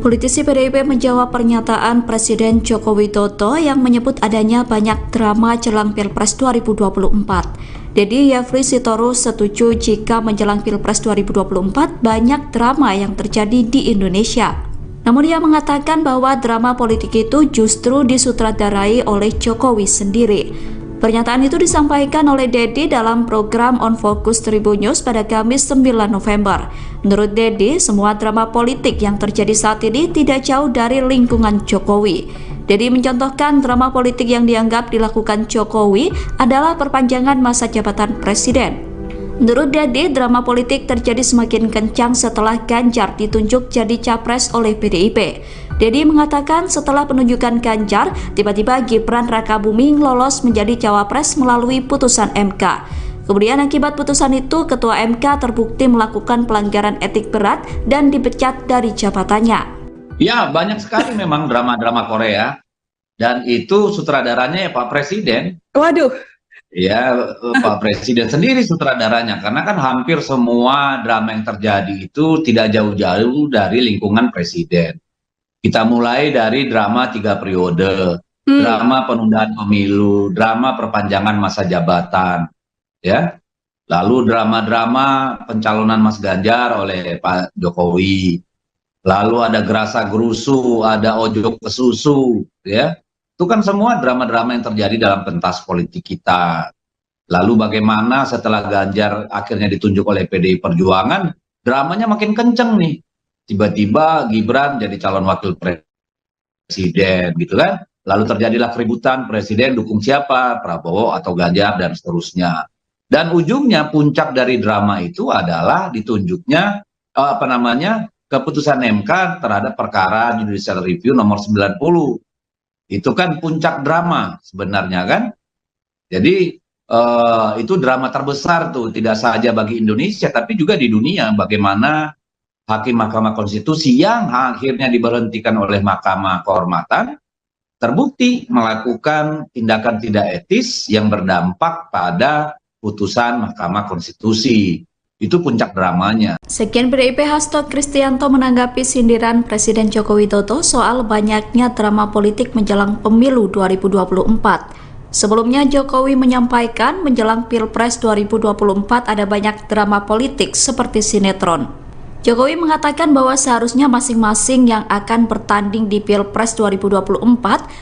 Politisi PDIP menjawab pernyataan Presiden Joko Widodo yang menyebut adanya banyak drama jelang Pilpres 2024. Dedi Yafri Sitorus setuju jika menjelang Pilpres 2024 banyak drama yang terjadi di Indonesia. Namun ia mengatakan bahwa drama politik itu justru disutradarai oleh Jokowi sendiri. Pernyataan itu disampaikan oleh Dedi dalam program On Focus Tribun News pada Kamis 9 November. Menurut Dedi, semua drama politik yang terjadi saat ini tidak jauh dari lingkungan Jokowi. Dedi mencontohkan drama politik yang dianggap dilakukan Jokowi adalah perpanjangan masa jabatan presiden. Menurut Dedi, drama politik terjadi semakin kencang setelah Ganjar ditunjuk jadi capres oleh PDIP. Dedi mengatakan setelah penunjukan Ganjar, tiba-tiba Gibran Rakabuming lolos menjadi cawapres melalui putusan MK. Kemudian akibat putusan itu, Ketua MK terbukti melakukan pelanggaran etik berat dan dipecat dari jabatannya. Ya, banyak sekali memang drama-drama Korea. Dan itu sutradaranya ya Pak Presiden. Waduh. Ya, Pak Presiden sendiri sutradaranya. Karena kan hampir semua drama yang terjadi itu tidak jauh-jauh dari lingkungan Presiden. Kita mulai dari drama 3 periode, drama penundaan pemilu, drama perpanjangan masa jabatan, ya. Lalu drama-drama pencalonan Mas Ganjar oleh Pak Jokowi. Lalu ada gerasa gerusu, ada ojok ke susu, ya. Itu kan semua drama-drama yang terjadi dalam pentas politik kita. Lalu bagaimana setelah Ganjar akhirnya ditunjuk oleh PDI Perjuangan, dramanya makin kenceng nih. Tiba-tiba Gibran jadi calon wakil presiden gitu kan. Lalu terjadilah keributan presiden dukung siapa, Prabowo atau Ganjar dan seterusnya. Dan ujungnya puncak dari drama itu adalah ditunjuknya keputusan MK terhadap perkara judicial review nomor 90. Itu kan puncak drama sebenarnya kan. Jadi itu drama terbesar tuh, tidak saja bagi Indonesia tapi juga di dunia. Bagaimana Hakim Mahkamah Konstitusi yang akhirnya diberhentikan oleh Mahkamah Kehormatan terbukti melakukan tindakan tidak etis yang berdampak pada putusan Mahkamah Konstitusi. Itu puncak dramanya. Sekjen PDIP Hasto Kristianto menanggapi sindiran Presiden Joko Widodo soal banyaknya drama politik menjelang pemilu 2024. Sebelumnya Jokowi menyampaikan menjelang Pilpres 2024 ada banyak drama politik seperti sinetron. Jokowi mengatakan bahwa seharusnya masing-masing yang akan bertanding di Pilpres 2024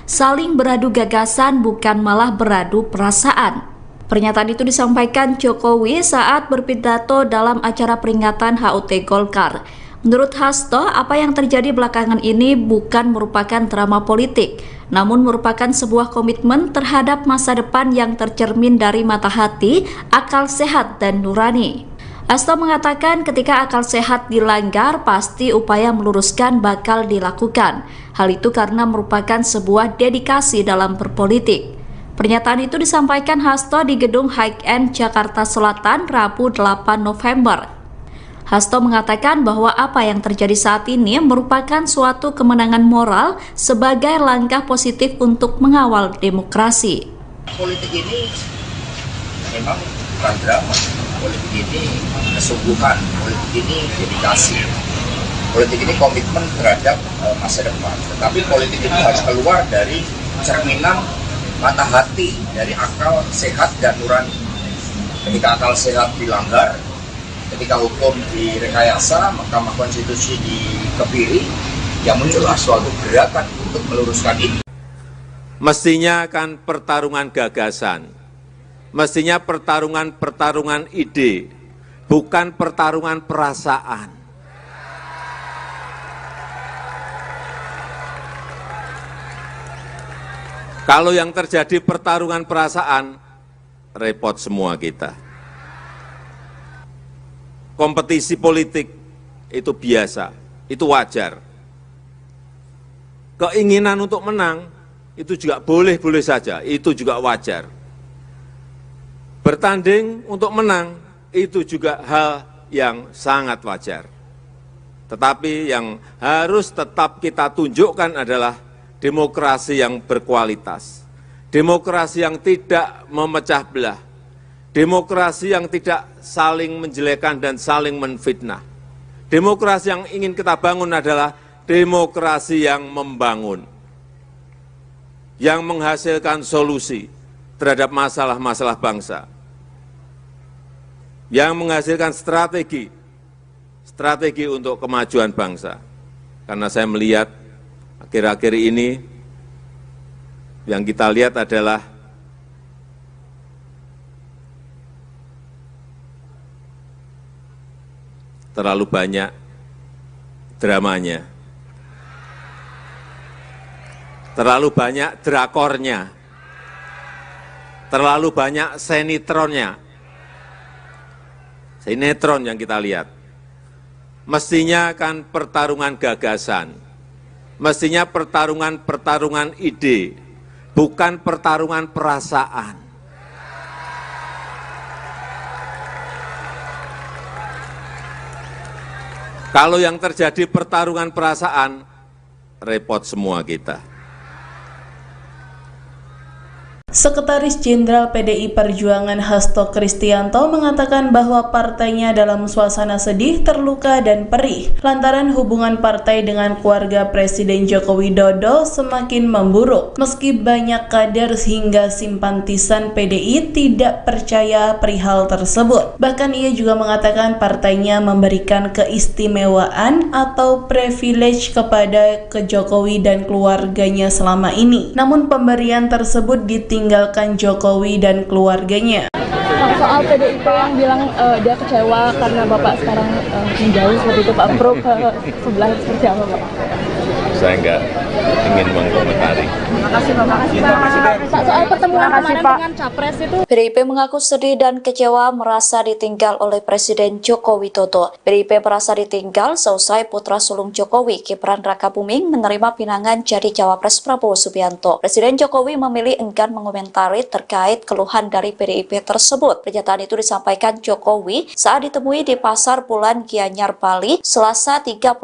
saling beradu gagasan bukan malah beradu perasaan. Pernyataan itu disampaikan Jokowi saat berpidato dalam acara peringatan HUT Golkar. Menurut Hasto, apa yang terjadi belakangan ini bukan merupakan drama politik, namun merupakan sebuah komitmen terhadap masa depan yang tercermin dari mata hati, akal sehat, dan nurani. Hasto mengatakan ketika akal sehat dilanggar, pasti upaya meluruskan bakal dilakukan. Hal itu karena merupakan sebuah dedikasi dalam berpolitik. Pernyataan itu disampaikan Hasto di Gedung High End Jakarta Selatan Rabu 8 November. Hasto mengatakan bahwa apa yang terjadi saat ini merupakan suatu kemenangan moral sebagai langkah positif untuk mengawal demokrasi. Politik ini memang bukan drama, politik ini kesungguhan, politik ini dedikasi, politik ini komitmen terhadap masa depan. Tetapi politik ini harus keluar dari cerminan mata hati, dari akal sehat dan nurani. Ketika akal sehat dilanggar, ketika hukum direkayasa, Mahkamah Konstitusi dikebiri, yang muncullah suatu gerakan untuk meluruskan itu. Mestinya kan pertarungan gagasan, mestinya pertarungan ide, bukan pertarungan perasaan. Kalau yang terjadi pertarungan perasaan, repot semua kita. Kompetisi politik itu biasa, itu wajar. Keinginan untuk menang itu juga boleh-boleh saja, itu juga wajar. Bertanding untuk menang itu juga hal yang sangat wajar. Tetapi yang harus tetap kita tunjukkan adalah demokrasi yang berkualitas, demokrasi yang tidak memecah belah, demokrasi yang tidak saling menjelekkan dan saling menfitnah. Demokrasi yang ingin kita bangun adalah demokrasi yang membangun, yang menghasilkan solusi terhadap masalah-masalah bangsa, yang menghasilkan strategi untuk kemajuan bangsa. Karena saya melihat akhir-akhir ini yang kita lihat adalah terlalu banyak dramanya, terlalu banyak drakornya, terlalu banyak sinetron yang kita lihat. Mestinya kan pertarungan gagasan, mestinya pertarungan ide, bukan pertarungan perasaan. Kalau yang terjadi pertarungan perasaan, repot semua kita. Sekretaris Jenderal PDI Perjuangan Hasto Kristianto mengatakan bahwa partainya dalam suasana sedih, terluka, dan perih lantaran hubungan partai dengan keluarga Presiden Joko Widodo semakin memburuk. Meski banyak kader hingga simpatisan PDI tidak percaya perihal tersebut. Bahkan ia juga mengatakan partainya memberikan keistimewaan atau privilege kepada Jokowi dan keluarganya selama ini. Namun pemberian tersebut ditinggalkan Jokowi dan keluarganya. Soal PDIP yang bilang dia kecewa karena Bapak sekarang menjauh seperti itu, Pak, pro ke sebelah seperti apa, Pak? Saya enggak ingin mengkomentari. Terima kasih, Pak. Pak, soal pertemuan kemarin dengan Capres itu. PDIP mengaku sedih dan kecewa merasa ditinggal oleh Presiden Joko Widodo. PDIP merasa ditinggal seusai putra sulung Jokowi, Gibran Rakabuming, menerima pinangan jadi Cawapres Prabowo Subianto. Presiden Jokowi memilih enggan mengomentari terkait keluhan dari PDIP tersebut. Pernyataan itu disampaikan Jokowi saat ditemui di Pasar Bulan Gianyar, Bali, Selasa 31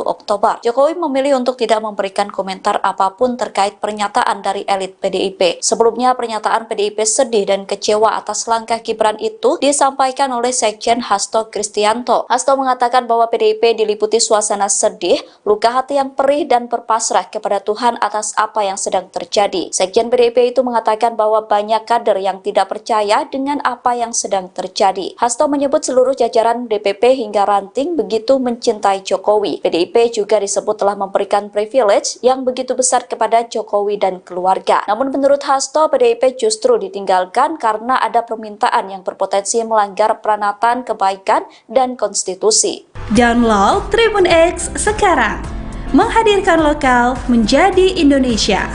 Oktober. Jokowi memilih untuk tidak memberikan komentar apapun terkait pernyataan dari elit PDIP. Sebelumnya, pernyataan PDIP sedih dan kecewa atas langkah Gibran itu disampaikan oleh Sekjen Hasto Kristianto. Hasto mengatakan bahwa PDIP diliputi suasana sedih, luka hati yang perih, dan berpasrah kepada Tuhan atas apa yang sedang terjadi. Sekjen PDIP itu mengatakan bahwa banyak kader yang tidak percaya dengan apa yang sedang terjadi. Hasto menyebut seluruh jajaran DPP hingga ranting begitu mencintai Jokowi. PDIP juga disebut telah memberikan privilege yang begitu besar kepada Jokowi dan keluarga. Namun menurut Hasto, PDIP justru ditinggalkan karena ada permintaan yang berpotensi melanggar peranatan kebaikan dan konstitusi. Download Tribun X sekarang, menghadirkan lokal menjadi Indonesia.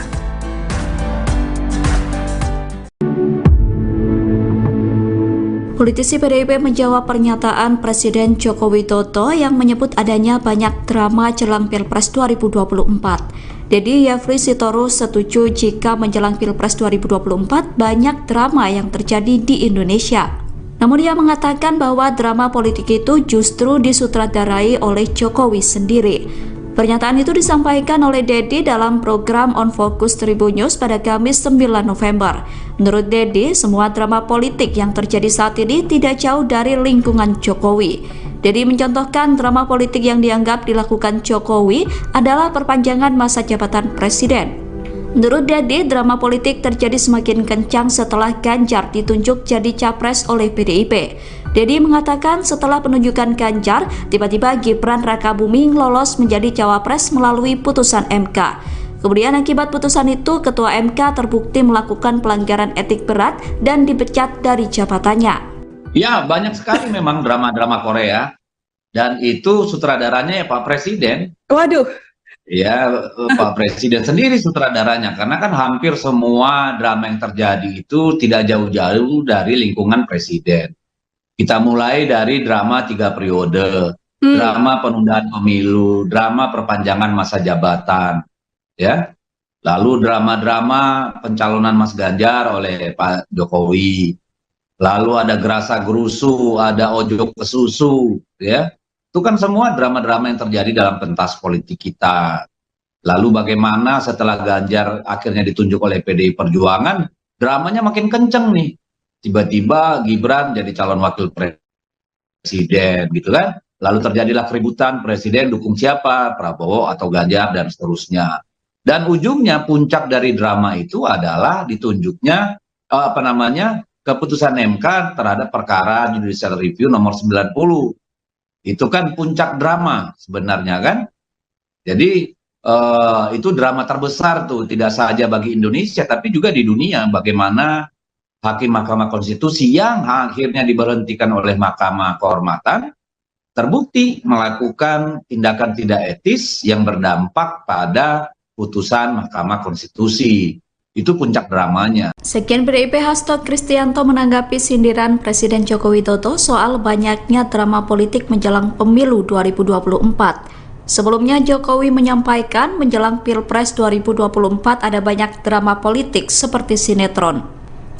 Politisi PDIP menjawab pernyataan Presiden Joko Widodo yang menyebut adanya banyak drama jelang Pilpres 2024. Dedi Yafri Sitorus setuju jika menjelang Pilpres 2024 banyak drama yang terjadi di Indonesia. Namun ia mengatakan bahwa drama politik itu justru disutradarai oleh Jokowi sendiri. Pernyataan itu disampaikan oleh Dedi dalam program On Focus Tribun News pada Kamis 9 November. Menurut Dedi, semua drama politik yang terjadi saat ini tidak jauh dari lingkungan Jokowi. Dedi mencontohkan drama politik yang dianggap dilakukan Jokowi adalah perpanjangan masa jabatan presiden. Menurut Dedi, drama politik terjadi semakin kencang setelah Ganjar ditunjuk jadi capres oleh PDIP. Dedi mengatakan setelah penunjukan Ganjar, tiba-tiba Gibran Rakabuming lolos menjadi cawapres melalui putusan MK. Kemudian akibat putusan itu, Ketua MK terbukti melakukan pelanggaran etik berat dan dipecat dari jabatannya. Ya, banyak sekali memang drama-drama Korea. Dan itu sutradaranya ya Pak Presiden. Waduh. Ya, Pak Presiden sendiri sutradaranya. Karena kan hampir semua drama yang terjadi itu tidak jauh-jauh dari lingkungan Presiden. Kita mulai dari drama 3 periode, drama penundaan pemilu, drama perpanjangan masa jabatan, ya. Lalu drama-drama pencalonan Mas Ganjar oleh Pak Jokowi. Lalu ada gerasa gerusu, ada ojok ke susu, ya. Itu kan semua drama-drama yang terjadi dalam pentas politik kita. Lalu bagaimana setelah Ganjar akhirnya ditunjuk oleh PDI Perjuangan, dramanya makin kenceng nih. Tiba-tiba Gibran jadi calon wakil presiden gitu kan. Lalu terjadilah keributan, presiden dukung siapa, Prabowo atau Ganjar, dan seterusnya. Dan ujungnya puncak dari drama itu adalah ditunjuknya keputusan MK terhadap perkara judicial review nomor 90. Itu kan puncak drama sebenarnya kan. Jadi itu drama terbesar tuh, tidak saja bagi Indonesia tapi juga di dunia, bagaimana hakim Mahkamah Konstitusi yang akhirnya diberhentikan oleh Mahkamah Kehormatan terbukti melakukan tindakan tidak etis yang berdampak pada putusan Mahkamah Konstitusi. Itu puncak dramanya. Sekjen PDIP Hasto Kristianto menanggapi sindiran Presiden Joko Widodo soal banyaknya drama politik menjelang pemilu 2024. Sebelumnya Jokowi menyampaikan menjelang Pilpres 2024 ada banyak drama politik seperti sinetron.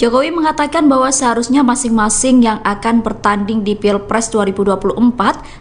Jokowi mengatakan bahwa seharusnya masing-masing yang akan bertanding di Pilpres 2024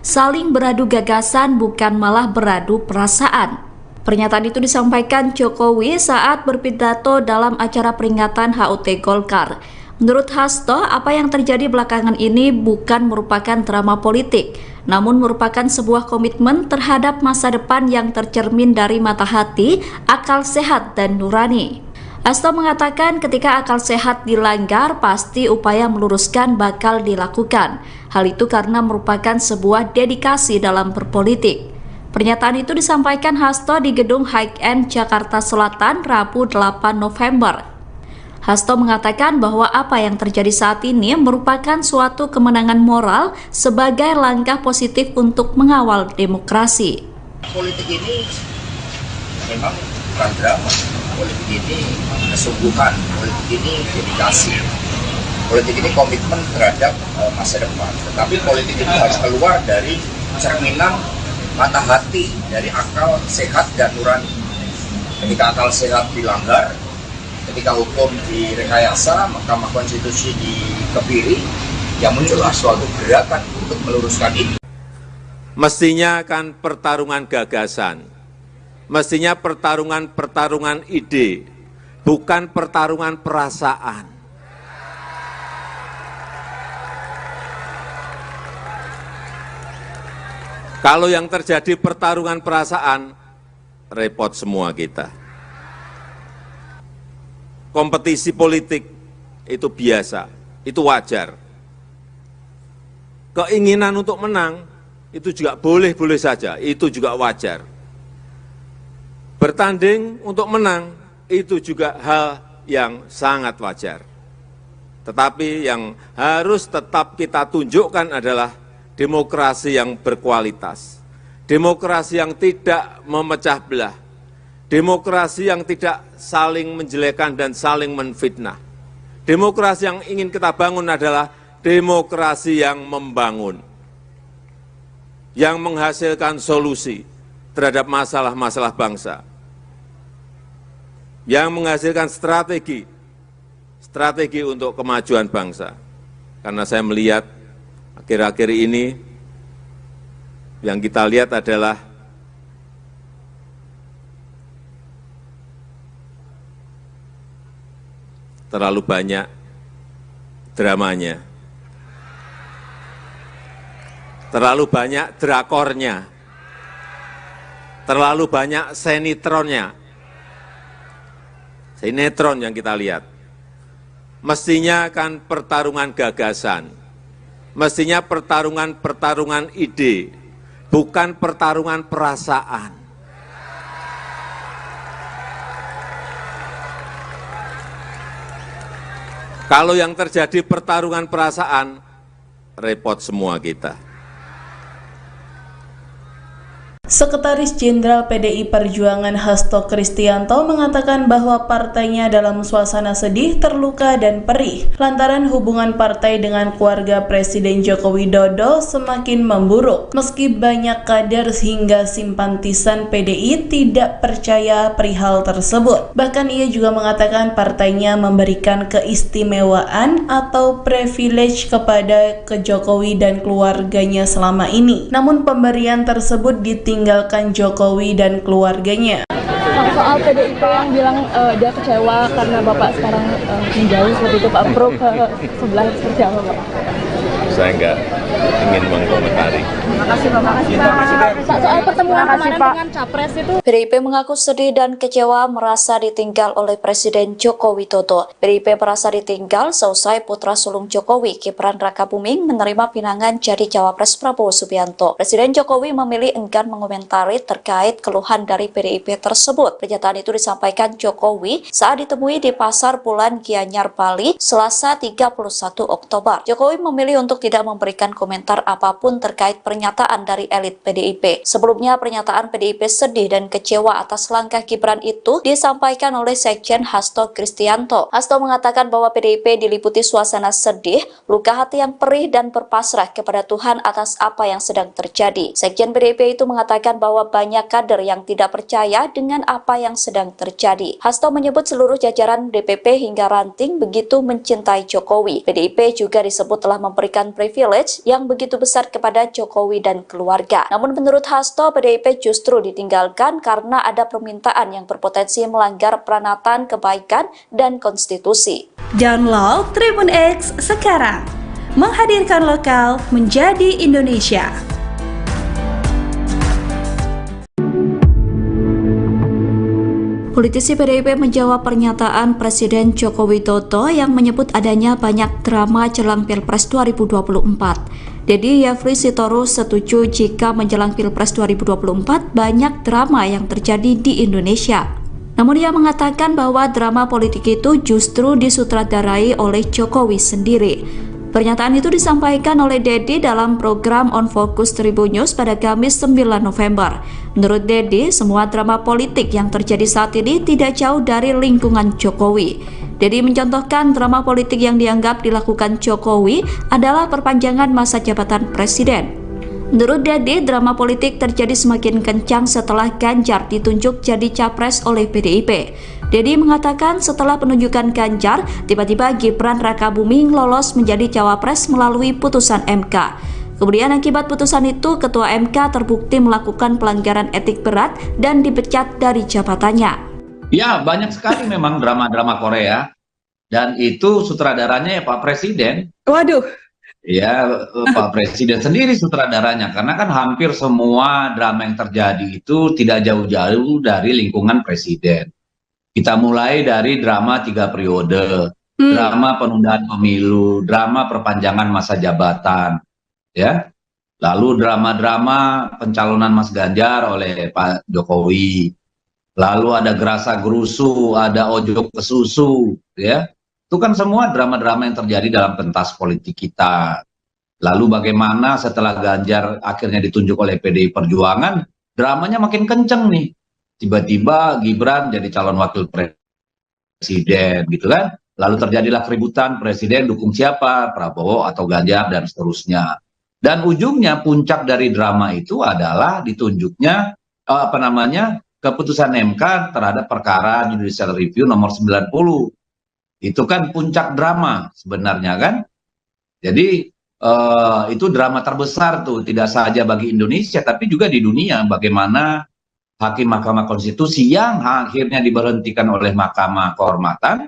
saling beradu gagasan, bukan malah beradu perasaan. Pernyataan itu disampaikan Jokowi saat berpidato dalam acara peringatan HUT Golkar. Menurut Hasto, apa yang terjadi belakangan ini bukan merupakan drama politik, namun merupakan sebuah komitmen terhadap masa depan yang tercermin dari mata hati, akal sehat, dan nurani. Hasto mengatakan ketika akal sehat dilanggar, pasti upaya meluruskan bakal dilakukan. Hal itu karena merupakan sebuah dedikasi dalam berpolitik. Pernyataan itu disampaikan Hasto di Gedung High End Jakarta Selatan Rabu 8 November. Hasto mengatakan bahwa apa yang terjadi saat ini merupakan suatu kemenangan moral sebagai langkah positif untuk mengawal demokrasi. Politik ini memang bukan drama, politik ini kesungguhan, politik ini dedikasi, politik ini komitmen terhadap masa depan. Tetapi politik itu harus keluar dari cerminan mata hati, dari akal sehat dan nurani. Ketika akal sehat dilanggar, ketika hukum direkayasa, Mahkamah Konstitusi dikebiri, yang muncullah suatu gerakan untuk meluruskan itu. Mestinya kan pertarungan gagasan, mestinya pertarungan ide, bukan pertarungan perasaan. Kalau yang terjadi pertarungan perasaan, repot semua kita. Kompetisi politik itu biasa, itu wajar. Keinginan untuk menang itu juga boleh-boleh saja, itu juga wajar. Bertanding untuk menang itu juga hal yang sangat wajar. Tetapi yang harus tetap kita tunjukkan adalah demokrasi yang berkualitas, demokrasi yang tidak memecah belah, demokrasi yang tidak saling menjelekan dan saling menfitnah. Demokrasi yang ingin kita bangun adalah demokrasi yang membangun, yang menghasilkan solusi terhadap masalah-masalah bangsa, yang menghasilkan strategi untuk kemajuan bangsa. Karena saya melihat akhir-akhir ini yang kita lihat adalah terlalu banyak dramanya, terlalu banyak drakornya, terlalu banyak sinetronnya. Sinetron yang kita lihat. Mestinya kan pertarungan gagasan, mestinya pertarungan ide, bukan pertarungan perasaan. Kalau yang terjadi pertarungan perasaan, repot semua kita. Sekretaris Jenderal PDI Perjuangan Hasto Kristianto mengatakan bahwa partainya dalam suasana sedih, terluka, dan perih lantaran hubungan partai dengan keluarga Presiden Joko Widodo semakin memburuk. Meski banyak kader hingga simpatisan PDI tidak percaya perihal tersebut. Bahkan ia juga mengatakan partainya memberikan keistimewaan atau privilege kepada Jokowi dan keluarganya selama ini. Namun pemberian tersebut ditinggalkan Jokowi dan keluarganya. Soal PDIP yang bilang dia kecewa karena Bapak sekarang menjauh seperti itu, Pak Pro ke sebelah seperti apa, Pak? Saya enggak ingin mengomentari. Terima kasih Pak. Soal pertemuan kemarin dengan Capres itu. PDIP mengaku sedih dan kecewa merasa ditinggal oleh Presiden Joko Widodo. PDIP merasa ditinggal seusai putra sulung Jokowi, Gibran Rakabuming, menerima pinangan jadi Cawapres Prabowo Subianto. Presiden Jokowi memilih enggan mengomentari terkait keluhan dari PDIP tersebut. Pernyataan itu disampaikan Jokowi saat ditemui di Pasar Bulan Gianyar, Bali, Selasa 31 Oktober. Jokowi memilih untuk tidak memberikan komentar apapun terkait pernyataan dari elit PDIP. Sebelumnya, pernyataan PDIP sedih dan kecewa atas langkah Gibran itu disampaikan oleh Sekjen Hasto Kristianto. Hasto mengatakan bahwa PDIP diliputi suasana sedih, luka hati yang perih dan berpasrah kepada Tuhan atas apa yang sedang terjadi. Sekjen PDIP itu mengatakan bahwa banyak kader yang tidak percaya dengan apa yang sedang terjadi. Hasto menyebut seluruh jajaran DPP hingga ranting begitu mencintai Jokowi. PDIP juga disebut telah memberikan privilege yang begitu besar kepada Jokowi dan keluarga. Namun menurut Hasto, PDIP justru ditinggalkan karena ada permintaan yang berpotensi melanggar peranatan kebaikan dan konstitusi. Download Tribun X sekarang. Menghadirkan lokal menjadi Indonesia. Politisi PDIP menjawab pernyataan Presiden Joko Widodo yang menyebut adanya banyak drama jelang Pilpres 2024. Dedi Yafri Sitorus setuju jika menjelang Pilpres 2024 banyak drama yang terjadi di Indonesia. Namun ia mengatakan bahwa drama politik itu justru disutradarai oleh Jokowi sendiri. Pernyataan itu disampaikan oleh Dedi dalam program On Focus Tribun News pada Kamis 9 November. Menurut Dedi, semua drama politik yang terjadi saat ini tidak jauh dari lingkungan Jokowi. Dedi mencontohkan drama politik yang dianggap dilakukan Jokowi adalah perpanjangan masa jabatan presiden. Menurut Dedi, drama politik terjadi semakin kencang setelah Ganjar ditunjuk jadi capres oleh PDIP. Dedi mengatakan setelah penunjukan Ganjar, tiba-tiba Gibran Rakabuming lolos menjadi cawapres melalui putusan MK. Kemudian akibat putusan itu, Ketua MK terbukti melakukan pelanggaran etik berat dan dipecat dari jabatannya. Ya, banyak sekali memang drama-drama Korea. Dan itu sutradaranya ya Pak Presiden. Waduh. Ya, Pak Presiden sendiri sutradaranya. Karena kan hampir semua drama yang terjadi itu tidak jauh-jauh dari lingkungan Presiden. Kita mulai dari drama 3 periode, drama penundaan pemilu, drama perpanjangan masa jabatan, ya. Lalu drama-drama pencalonan Mas Ganjar oleh Pak Jokowi. Lalu ada gerasa gerusu, ada ojok ke susu, ya. Itu kan semua drama-drama yang terjadi dalam pentas politik kita. Lalu bagaimana setelah Ganjar akhirnya ditunjuk oleh PDI Perjuangan, dramanya makin kenceng nih. Tiba-tiba Gibran jadi calon wakil presiden gitu kan. Lalu terjadilah keributan presiden dukung siapa, Prabowo atau Ganjar dan seterusnya. Dan ujungnya puncak dari drama itu adalah ditunjuknya keputusan MK terhadap perkara judicial review nomor 90. Itu kan puncak drama sebenarnya kan. Jadi itu drama terbesar tuh, tidak saja bagi Indonesia tapi juga di dunia, bagaimana Hakim Mahkamah Konstitusi yang akhirnya diberhentikan oleh Mahkamah Kehormatan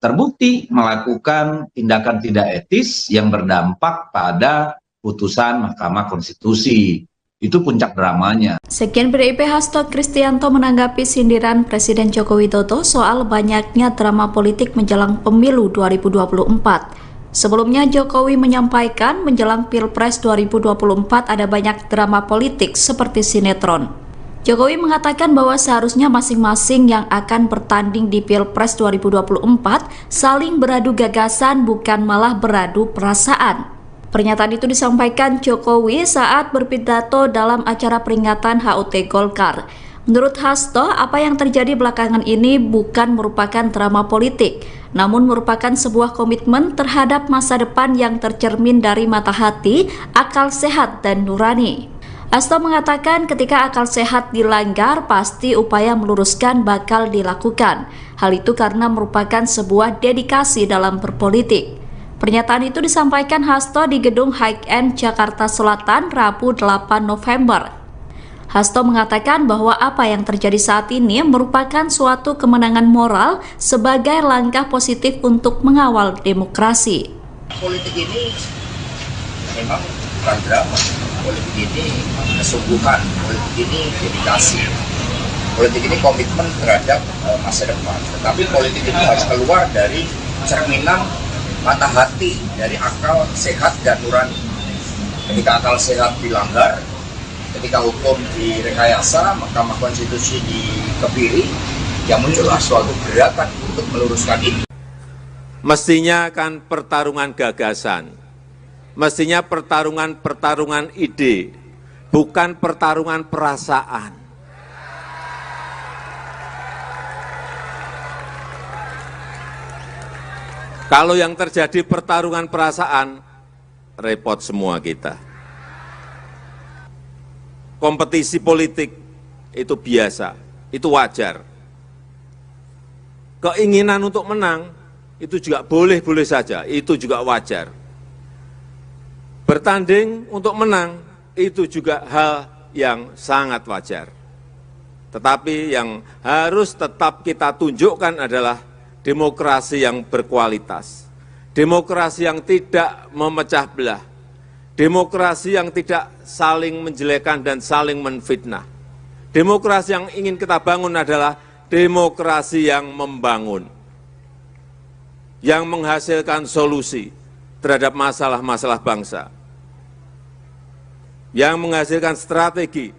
terbukti melakukan tindakan tidak etis yang berdampak pada putusan Mahkamah Konstitusi. Itu puncak dramanya. Sekjen PDIP Hasto Kristianto menanggapi sindiran Presiden Joko Widodo soal banyaknya drama politik menjelang pemilu 2024. Sebelumnya Jokowi menyampaikan menjelang Pilpres 2024 ada banyak drama politik seperti sinetron. Jokowi mengatakan bahwa seharusnya masing-masing yang akan bertanding di Pilpres 2024 saling beradu gagasan bukan malah beradu perasaan. Pernyataan itu disampaikan Jokowi saat berpidato dalam acara peringatan HUT Golkar. Menurut Hasto, apa yang terjadi belakangan ini bukan merupakan drama politik, namun merupakan sebuah komitmen terhadap masa depan yang tercermin dari mata hati, akal sehat, dan nurani. Hasto mengatakan ketika akal sehat dilanggar, pasti upaya meluruskan bakal dilakukan. Hal itu karena merupakan sebuah dedikasi dalam berpolitik. Pernyataan itu disampaikan Hasto di Gedung High-End Jakarta Selatan Rabu 8 November. Hasto mengatakan bahwa apa yang terjadi saat ini merupakan suatu kemenangan moral sebagai langkah positif untuk mengawal demokrasi. Politik ini memang bukan drama. Politik ini kesungguhan, politik ini dedikasi, politik ini komitmen terhadap masa depan. Tetapi politik ini harus keluar dari cerminan mata hati, dari akal sehat dan nurani. Ketika akal sehat dilanggar, ketika hukum direkayasa, Mahkamah Konstitusi dikebiri, yang muncullah suatu gerakan untuk meluruskan itu. Mestinya kan pertarungan gagasan, mestinya pertarungan ide, bukan pertarungan perasaan. Kalau yang terjadi pertarungan perasaan, repot semua kita. Kompetisi politik itu biasa, itu wajar. Keinginan untuk menang itu juga boleh-boleh saja, itu juga wajar. Bertanding untuk menang itu juga hal yang sangat wajar. Tetapi yang harus tetap kita tunjukkan adalah demokrasi yang berkualitas, demokrasi yang tidak memecah belah, demokrasi yang tidak saling menjelekan dan saling menfitnah. Demokrasi yang ingin kita bangun adalah demokrasi yang membangun, yang menghasilkan solusi terhadap masalah-masalah bangsa, yang menghasilkan strategi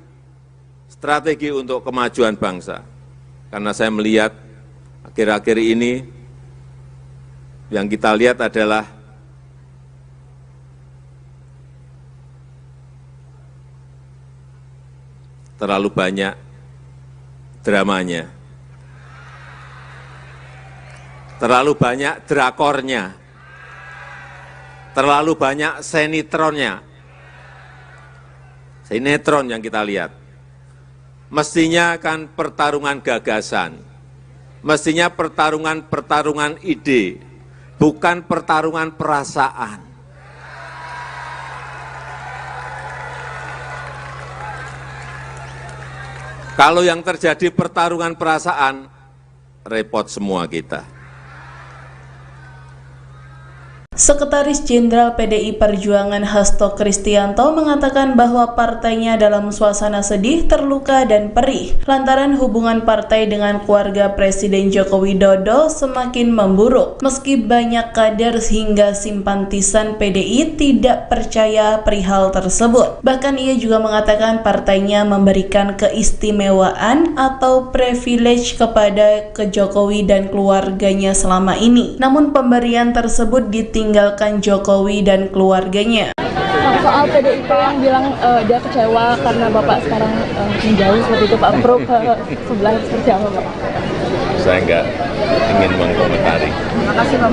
untuk kemajuan bangsa. Karena saya melihat akhir-akhir ini yang kita lihat adalah terlalu banyak dramanya, terlalu banyak drakornya, terlalu banyak sinetronnya. Sinetron yang kita lihat. Mestinya kan pertarungan gagasan, mestinya pertarungan ide, bukan pertarungan perasaan. Kalau yang terjadi pertarungan perasaan, repot semua kita. Sekretaris Jenderal PDI Perjuangan Hasto Kristianto mengatakan bahwa partainya dalam suasana sedih, terluka, dan perih lantaran hubungan partai dengan keluarga Presiden Joko Widodo semakin memburuk. Meski banyak kader hingga simpatisan PDI tidak percaya perihal tersebut. Bahkan ia juga mengatakan partainya memberikan keistimewaan atau privilege kepada Jokowi dan keluarganya selama ini. Namun pemberian tersebut ditinggalkan Jokowi dan keluarganya. Soal PDIP yang bilang dia kecewa karena Bapak sekarang menjauh seperti itu, Pak Pro ke sebelah seperti apa, Pak? Saya enggak ingin mengkomentari. Terima kasih, Pak.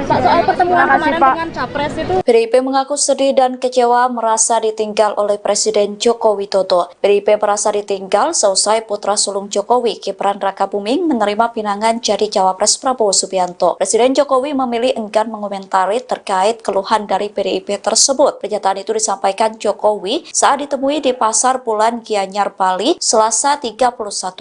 Pak, soal pertemuan kemarin dengan Capres itu. PDIP mengaku sedih dan kecewa merasa ditinggal oleh Presiden Joko Widodo. PDIP merasa ditinggal seusai putra sulung Jokowi, Gibran Rakabuming, menerima pinangan jadi Cawapres Prabowo Subianto. Presiden Jokowi memilih enggan mengomentari terkait keluhan dari PDIP tersebut. Pernyataan itu disampaikan Jokowi saat ditemui di Pasar Bulan Gianyar, Bali, Selasa 31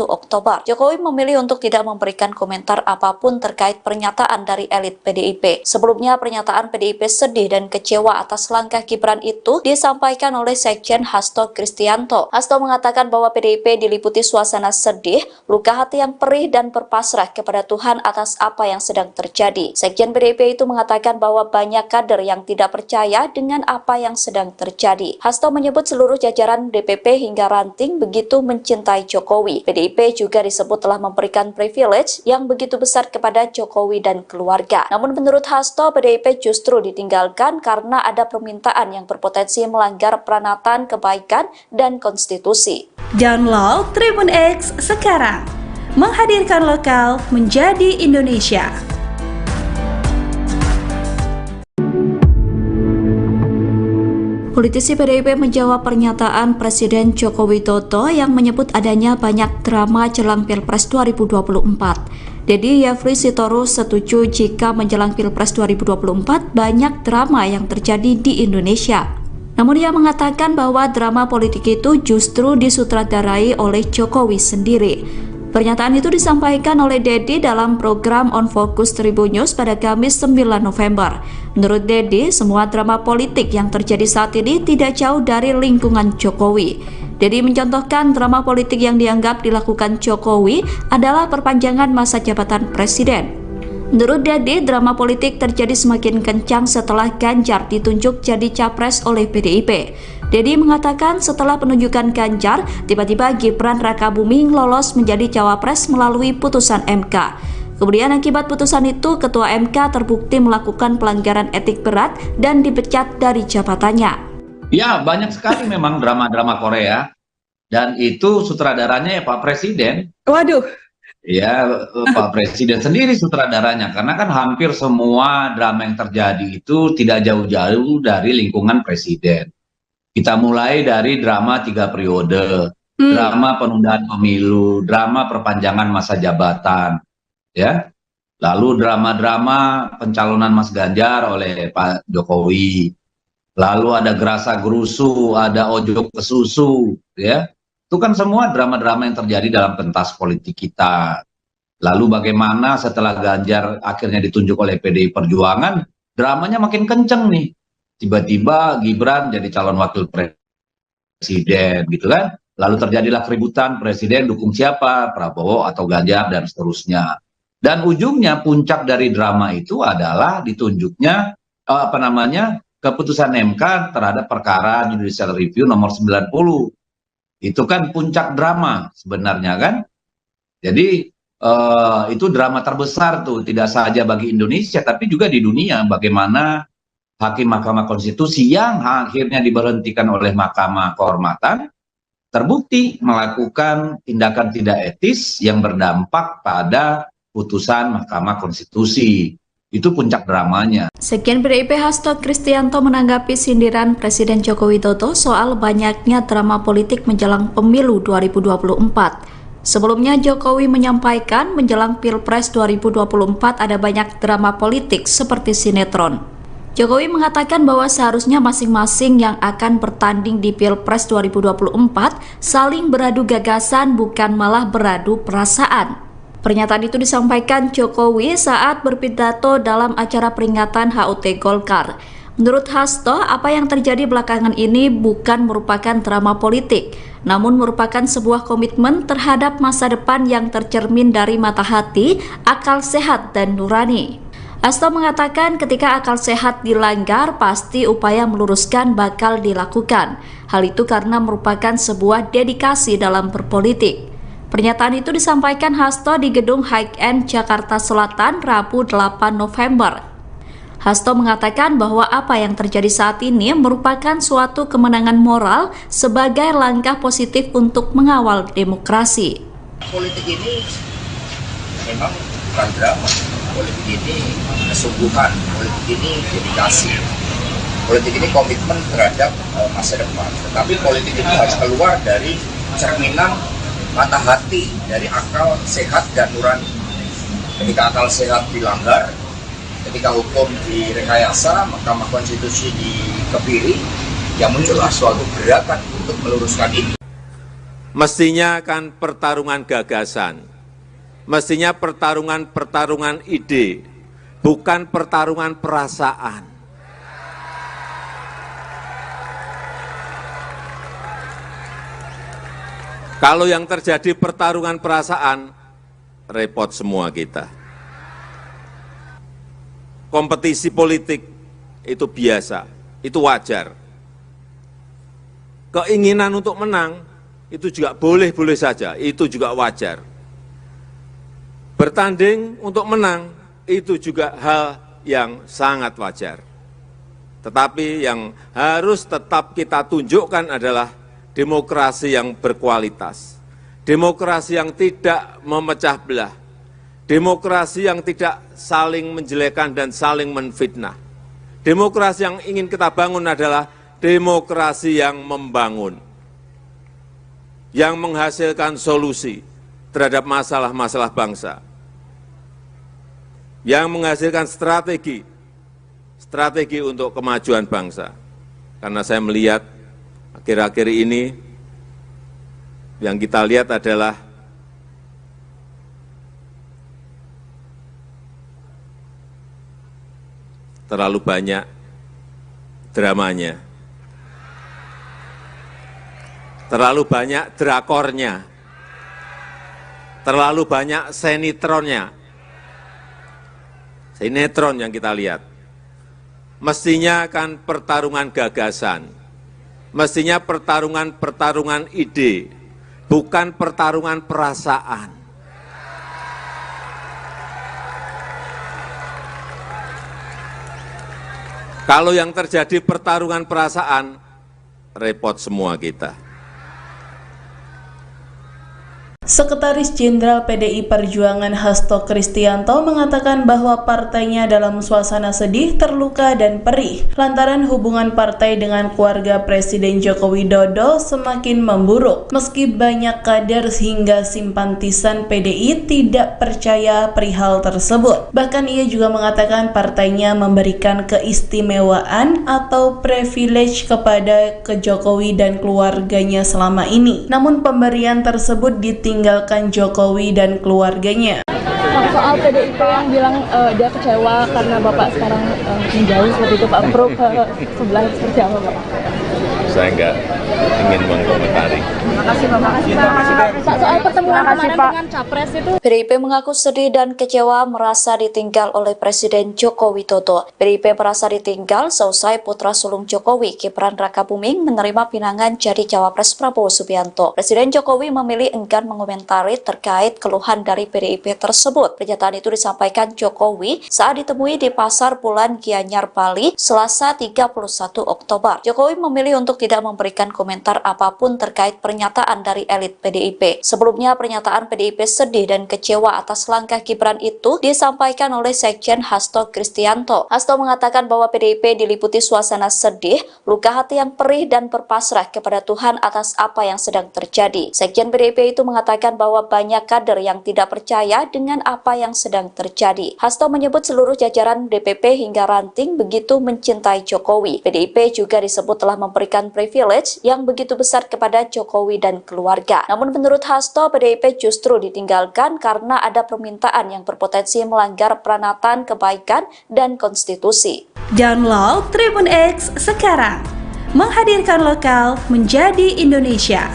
Oktober. Jokowi memilih untuk tidak memberikan komentar apapun terkait pernyataan dari elit PDIP. Sebelumnya, pernyataan PDIP sedih dan kecewa atas langkah Gibran itu disampaikan oleh Sekjen Hasto Kristianto. Hasto mengatakan bahwa PDIP diliputi suasana sedih, luka hati yang perih dan berpasrah kepada Tuhan atas apa yang sedang terjadi. Sekjen PDIP itu mengatakan bahwa banyak kader yang tidak percaya dengan apa yang sedang terjadi. Hasto menyebut seluruh jajaran DPP hingga ranting begitu mencintai Jokowi. PDIP juga disebut telah memberikan privilege yang begitu besar kepada Jokowi dan keluarga. Namun menurut Hasto, PDIP justru ditinggalkan karena ada permintaan yang berpotensi melanggar peranatan kebaikan dan konstitusi. Download Tribun X sekarang, menghadirkan lokal menjadi Indonesia. Politisi PDIP menjawab pernyataan Presiden Joko Widodo yang menyebut adanya banyak drama jelang Pilpres 2024. Dedi Yafri Sitorus setuju jika menjelang Pilpres 2024 banyak drama yang terjadi di Indonesia. Namun ia mengatakan bahwa drama politik itu justru disutradarai oleh Jokowi sendiri. Pernyataan itu disampaikan oleh Dedi dalam program On Focus Tribun News pada Kamis 9 November. Menurut Dedi, semua drama politik yang terjadi saat ini tidak jauh dari lingkungan Jokowi. Dedi mencontohkan drama politik yang dianggap dilakukan Jokowi adalah perpanjangan masa jabatan presiden. Menurut Dedi, drama politik terjadi semakin kencang setelah Ganjar ditunjuk jadi capres oleh PDIP. Dedi mengatakan setelah penunjukan Ganjar, tiba-tiba Gibran Rakabuming lolos menjadi cawapres melalui putusan MK. Kemudian akibat putusan itu, Ketua MK terbukti melakukan pelanggaran etik berat dan dipecat dari jabatannya. Ya, banyak sekali memang drama-drama Korea. Dan itu sutradaranya ya Pak Presiden. Waduh. Ya, Pak Presiden sendiri sutradaranya. Karena kan hampir semua drama yang terjadi itu tidak jauh-jauh dari lingkungan Presiden. Kita mulai dari drama 3 periode, drama penundaan pemilu, drama perpanjangan masa jabatan, ya. Lalu drama-drama pencalonan Mas Ganjar oleh Pak Jokowi. Lalu ada gerasa gerusu, ada ojok ke susu, ya. Itu kan semua drama-drama yang terjadi dalam pentas politik kita. Lalu bagaimana setelah Ganjar akhirnya ditunjuk oleh PDI Perjuangan, dramanya makin kenceng nih. Tiba-tiba Gibran jadi calon wakil presiden gitu kan. Lalu terjadilah keributan presiden dukung siapa, Prabowo atau Ganjar dan seterusnya. Dan ujungnya puncak dari drama itu adalah ditunjuknya keputusan MK terhadap perkara judicial review nomor 90. Itu kan puncak drama sebenarnya kan. Jadi itu drama terbesar tuh, tidak saja bagi Indonesia tapi juga di dunia, bagaimana Hakim Mahkamah Konstitusi yang akhirnya diberhentikan oleh Mahkamah Kehormatan terbukti melakukan tindakan tidak etis yang berdampak pada putusan Mahkamah Konstitusi. Itu puncak dramanya. Sekjen PDIP Hasto Kristianto menanggapi sindiran Presiden Joko Widodo soal banyaknya drama politik menjelang pemilu 2024. Sebelumnya Jokowi menyampaikan menjelang Pilpres 2024 ada banyak drama politik seperti sinetron. Jokowi mengatakan bahwa seharusnya masing-masing yang akan bertanding di Pilpres 2024 saling beradu gagasan bukan malah beradu perasaan. Pernyataan itu disampaikan Jokowi saat berpidato dalam acara peringatan HUT Golkar. Menurut Hasto, apa yang terjadi belakangan ini bukan merupakan drama politik, namun merupakan sebuah komitmen terhadap masa depan yang tercermin dari mata hati, akal sehat, dan nurani. Hasto mengatakan ketika akal sehat dilanggar, pasti upaya meluruskan bakal dilakukan. Hal itu karena merupakan sebuah dedikasi dalam berpolitik. Pernyataan itu disampaikan Hasto di Gedung High-End Jakarta Selatan Rabu 8 November. Hasto mengatakan bahwa apa yang terjadi saat ini merupakan suatu kemenangan moral sebagai langkah positif untuk mengawal demokrasi. Politik ini memang bukan drama. Politik ini kesungguhan, politik ini dedikasi, politik ini komitmen terhadap masa depan. Tetapi politik ini harus keluar dari cerminan mata hati, dari akal sehat dan nurani. Ketika akal sehat dilanggar, ketika hukum direkayasa, Mahkamah Konstitusi dikebiri, yang muncullah suatu gerakan untuk meluruskan ini. Mestinya kan pertarungan gagasan. Mestinya pertarungan ide, bukan pertarungan perasaan. Kalau yang terjadi pertarungan perasaan, repot semua kita. Kompetisi politik itu biasa, itu wajar. Keinginan untuk menang itu juga boleh-boleh saja, itu juga wajar. Bertanding untuk menang itu juga hal yang sangat wajar. Tetapi yang harus tetap kita tunjukkan adalah demokrasi yang berkualitas, demokrasi yang tidak memecah belah, demokrasi yang tidak saling menjelekan dan saling menfitnah. Demokrasi yang ingin kita bangun adalah demokrasi yang membangun, yang menghasilkan solusi terhadap masalah-masalah bangsa, yang menghasilkan strategi untuk kemajuan bangsa. Karena saya melihat akhir-akhir ini yang kita lihat adalah terlalu banyak dramanya, terlalu banyak drakornya, terlalu banyak sinetronnya. Sinetron yang kita lihat. Mestinya kan pertarungan gagasan, mestinya pertarungan ide, bukan pertarungan perasaan. Kalau yang terjadi pertarungan perasaan, repot semua kita. Sekretaris Jenderal PDI Perjuangan Hasto Kristianto mengatakan bahwa partainya dalam suasana sedih, terluka, dan perih lantaran hubungan partai dengan keluarga Presiden Joko Widodo semakin memburuk. Meski banyak kader hingga simpatisan PDI tidak percaya perihal tersebut. Bahkan ia juga mengatakan partainya memberikan keistimewaan atau privilege kepada Jokowi dan keluarganya selama ini. Namun pemberian tersebut ditinggalkan Jokowi dan keluarganya. Soal PDIP yang bilang dia kecewa karena Bapak sekarang menjauh seperti itu, Pak Pro sebelah seperti apa, Pak? Saya enggak ingin mengkomentari. Terima kasih, Pak. Soal pertemuan kemarin dengan Capres itu. PDIP mengaku sedih dan kecewa merasa ditinggal oleh Presiden Joko Widodo. PDIP merasa ditinggal seusai putra sulung Jokowi, Gibran Rakabuming, menerima pinangan jadi Cawapres Prabowo Subianto. Presiden Jokowi memilih enggan mengomentari terkait keluhan dari PDIP tersebut. Pernyataan itu disampaikan Jokowi saat ditemui di Pasar Bulan Gianyar, Bali, Selasa 31 Oktober. Jokowi memilih untuk tidak memberikan komentar apapun terkait pernyataan dari elit PDIP. Sebelumnya, pernyataan PDIP sedih dan kecewa atas langkah Gibran itu disampaikan oleh Sekjen Hasto Kristianto. Hasto mengatakan bahwa PDIP diliputi suasana sedih, luka hati yang perih dan berpasrah kepada Tuhan atas apa yang sedang terjadi. Sekjen PDIP itu mengatakan bahwa banyak kader yang tidak percaya dengan apa yang sedang terjadi. Hasto menyebut seluruh jajaran DPP hingga ranting begitu mencintai Jokowi. PDIP juga disebut telah memberikan privilege yang begitu besar kepada Jokowi dan keluarga. Namun menurut Hasto, PDIP justru ditinggalkan karena ada permintaan yang berpotensi melanggar peranatan kebaikan dan konstitusi. Download Tribun X sekarang, menghadirkan lokal menjadi Indonesia.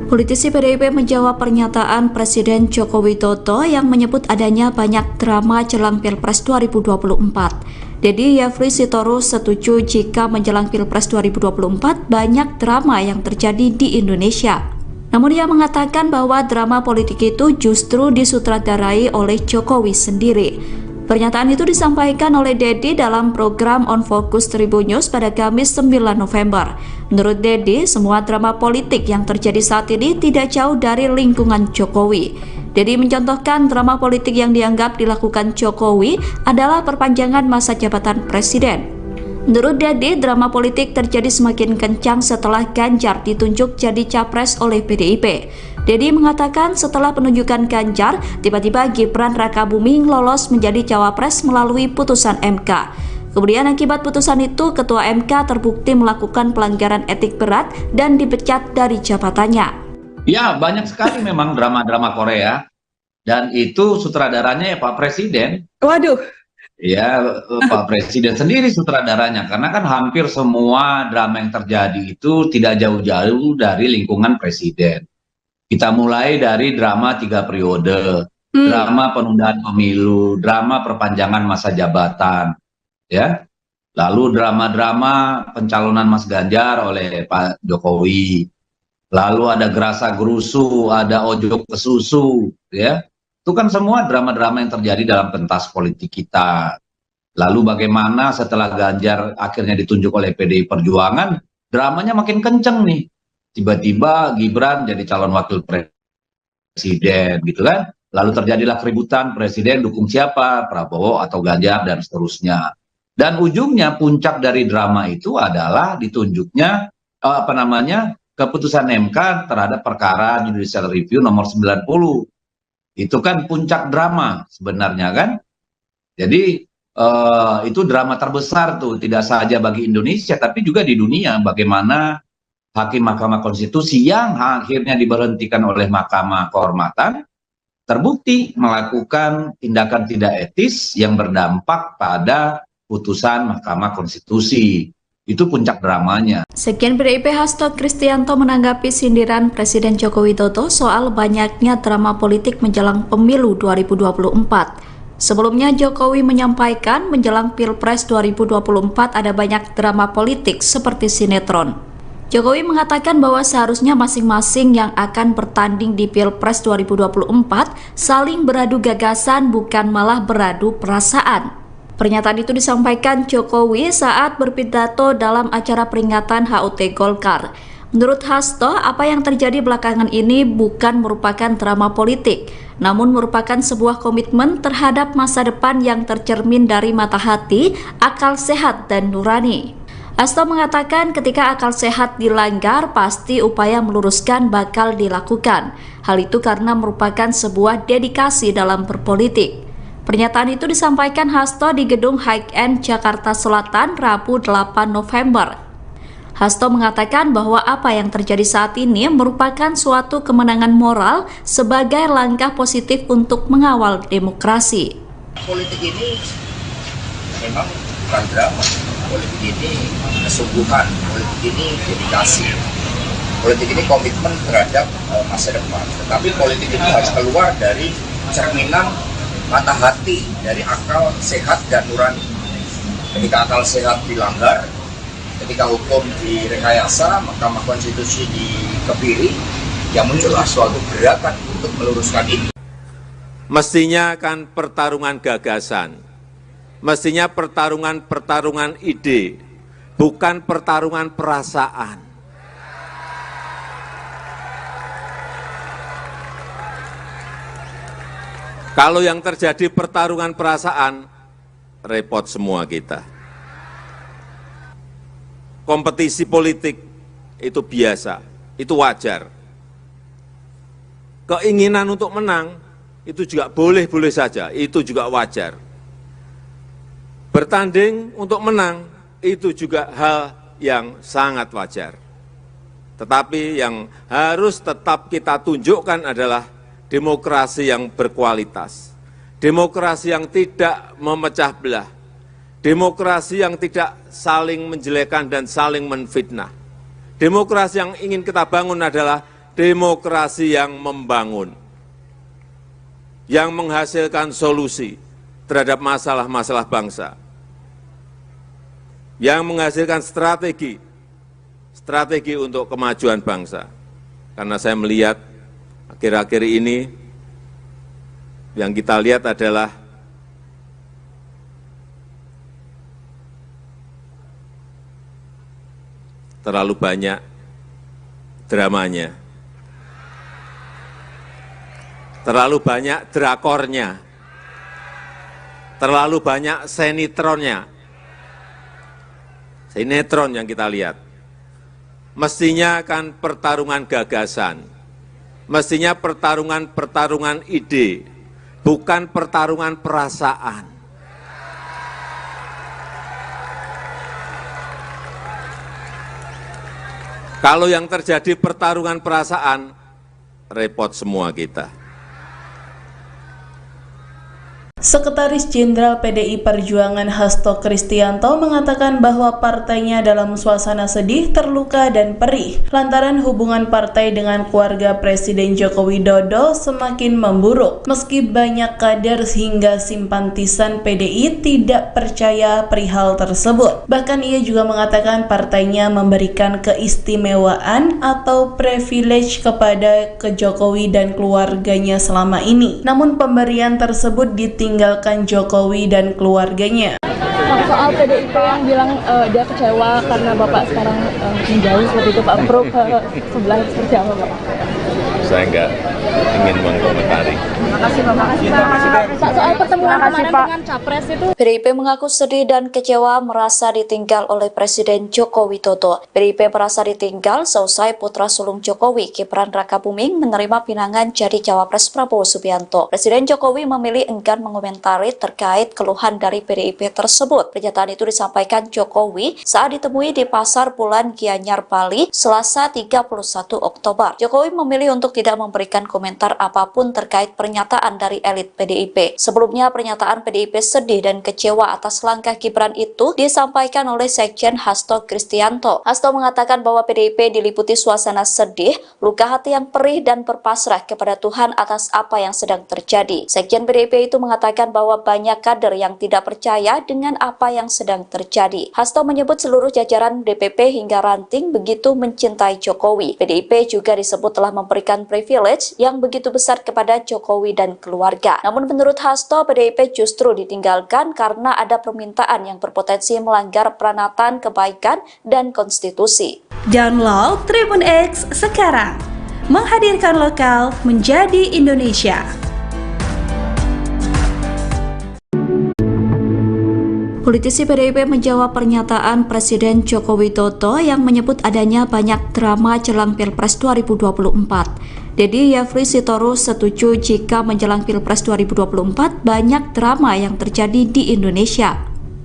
Politisi PDIP menjawab pernyataan Presiden Joko Widodo yang menyebut adanya banyak drama jelang Pilpres 2024. Dedi Yafri Sitorus setuju jika menjelang Pilpres 2024 banyak drama yang terjadi di Indonesia. Namun ia mengatakan bahwa drama politik itu justru disutradarai oleh Jokowi sendiri. Pernyataan itu disampaikan oleh Dedi dalam program On Focus Tribun News pada Kamis 9 November. Menurut Dedi, semua drama politik yang terjadi saat ini tidak jauh dari lingkungan Jokowi. Dedi mencontohkan drama politik yang dianggap dilakukan Jokowi adalah perpanjangan masa jabatan presiden. Menurut Dedi, drama politik terjadi semakin kencang setelah Ganjar ditunjuk jadi capres oleh PDIP. Dedi mengatakan setelah penunjukan Ganjar, tiba-tiba Gibran Rakabuming lolos menjadi cawapres melalui putusan MK. Kemudian akibat putusan itu, Ketua MK terbukti melakukan pelanggaran etik berat dan dipecat dari jabatannya. Ya, banyak sekali memang drama-drama Korea. Dan itu sutradaranya ya Pak Presiden. Waduh. Ya, Pak Presiden sendiri sutradaranya. Karena kan hampir semua drama yang terjadi itu tidak jauh-jauh dari lingkungan Presiden. Kita mulai dari drama 3 periode, drama penundaan pemilu, drama perpanjangan masa jabatan, ya. Lalu drama-drama pencalonan Mas Ganjar oleh Pak Jokowi. Lalu ada gerasa gerusu, ada ojok ke susu, ya. Itu kan semua drama-drama yang terjadi dalam pentas politik kita. Lalu bagaimana setelah Ganjar akhirnya ditunjuk oleh PDI Perjuangan, dramanya makin kenceng nih. Tiba-tiba Gibran jadi calon wakil presiden gitu kan. Lalu terjadilah keributan presiden dukung siapa, Prabowo atau Ganjar dan seterusnya. Dan ujungnya puncak dari drama itu adalah ditunjuknya keputusan MK terhadap perkara judicial review nomor 90. Itu kan puncak drama sebenarnya kan. Jadi itu drama terbesar tuh, tidak saja bagi Indonesia tapi juga di dunia, bagaimana Hakim Mahkamah Konstitusi yang akhirnya diberhentikan oleh Mahkamah Kehormatan terbukti melakukan tindakan tidak etis yang berdampak pada putusan Mahkamah Konstitusi. Itu puncak dramanya. Sekjen PDIP Hasto Kristianto menanggapi sindiran Presiden Joko Widodo soal banyaknya drama politik menjelang pemilu 2024. Sebelumnya Jokowi menyampaikan menjelang Pilpres 2024 ada banyak drama politik seperti sinetron. Jokowi mengatakan bahwa seharusnya masing-masing yang akan bertanding di Pilpres 2024 saling beradu gagasan bukan malah beradu perasaan. Pernyataan itu disampaikan Jokowi saat berpidato dalam acara peringatan HUT Golkar. Menurut Hasto, apa yang terjadi belakangan ini bukan merupakan drama politik, namun merupakan sebuah komitmen terhadap masa depan yang tercermin dari mata hati, akal sehat, dan nurani. Hasto mengatakan ketika akal sehat dilanggar, pasti upaya meluruskan bakal dilakukan. Hal itu karena merupakan sebuah dedikasi dalam berpolitik. Pernyataan itu disampaikan Hasto di Gedung High-End Jakarta Selatan Rabu 8 November. Hasto mengatakan bahwa apa yang terjadi saat ini merupakan suatu kemenangan moral sebagai langkah positif untuk mengawal demokrasi. Politik ini memang bukan drama, politik ini kesungguhan, politik ini dedikasi. Politik ini komitmen terhadap masa depan. Tetapi politik ini harus keluar dari cerminan mata hati, dari akal sehat dan nurani. Ketika akal sehat dilanggar, ketika hukum direkayasa, Mahkamah Konstitusi dikebiri, yang muncullah suatu gerakan untuk meluruskan ini. Mestinya kan pertarungan gagasan, mestinya pertarungan ide, bukan pertarungan perasaan. Kalau yang terjadi pertarungan perasaan, repot semua kita. Kompetisi politik itu biasa, itu wajar. Keinginan untuk menang itu juga boleh-boleh saja, itu juga wajar. Bertanding untuk menang itu juga hal yang sangat wajar. Tetapi yang harus tetap kita tunjukkan adalah demokrasi yang berkualitas, demokrasi yang tidak memecah belah, demokrasi yang tidak saling menjelekan dan saling menfitnah. Demokrasi yang ingin kita bangun adalah demokrasi yang membangun, yang menghasilkan solusi terhadap masalah-masalah bangsa, yang menghasilkan strategi untuk kemajuan bangsa. Karena saya melihat akhir-akhir ini yang kita lihat adalah terlalu banyak dramanya, terlalu banyak drakornya, terlalu banyak sinetronnya. Sinetron yang kita lihat. Mestinya kan pertarungan gagasan, mestinya pertarungan ide, bukan pertarungan perasaan. Kalau yang terjadi pertarungan perasaan, repot semua kita. Sekretaris Jenderal PDI Perjuangan Hasto Kristianto mengatakan bahwa partainya dalam suasana sedih, terluka, dan perih lantaran hubungan partai dengan keluarga Presiden Joko Widodo semakin memburuk. Meski banyak kader hingga simpatisan PDI tidak percaya perihal tersebut. Bahkan ia juga mengatakan partainya memberikan keistimewaan atau privilege kepada Jokowi dan keluarganya selama ini. Namun pemberian tersebut ditinggalkan Jokowi dan keluarganya. Soal PDIP yang bilang dia kecewa karena Bapak sekarang menjauh seperti itu, Pak Pro ke sebelah seperti apa, Pak? Saya enggak ingin mengkomentari. Terima kasih, Pak. Soal pertemuan kemarin dengan Capres itu. PDIP mengaku sedih dan kecewa merasa ditinggal oleh Presiden Joko Widodo. PDIP merasa ditinggal seusai putra sulung Jokowi, Gibran Rakabuming, menerima pinangan jadi Cawapres Prabowo Subianto. Presiden Jokowi memilih enggan mengomentari terkait keluhan dari PDIP tersebut. Pernyataan itu disampaikan Jokowi saat ditemui di Pasar Bulan Gianyar, Bali, Selasa 31 Oktober. Jokowi memilih untuk tidak memberikan komentar apapun terkait pernyataan dari elit PDIP. Sebelumnya, pernyataan PDIP sedih dan kecewa atas langkah Gibran itu disampaikan oleh Sekjen Hasto Kristianto. Hasto mengatakan bahwa PDIP diliputi suasana sedih, luka hati yang perih dan berpasrah kepada Tuhan atas apa yang sedang terjadi. Sekjen PDIP itu mengatakan bahwa banyak kader yang tidak percaya dengan apa yang sedang terjadi. Hasto menyebut seluruh jajaran DPP hingga ranting begitu mencintai Jokowi. PDIP juga disebut telah memberikan privilege yang begitu besar kepada Jokowi dan keluarga. Namun menurut Hasto, PDIP justru ditinggalkan karena ada permintaan yang berpotensi melanggar peranatan kebaikan dan konstitusi. Download Tribun X sekarang, menghadirkan lokal menjadi Indonesia. Politisi PDIP menjawab pernyataan Presiden Joko Widodo yang menyebut adanya banyak drama jelang Pilpres 2024. Dedi Yafri Sitorus setuju jika menjelang Pilpres 2024 banyak drama yang terjadi di Indonesia.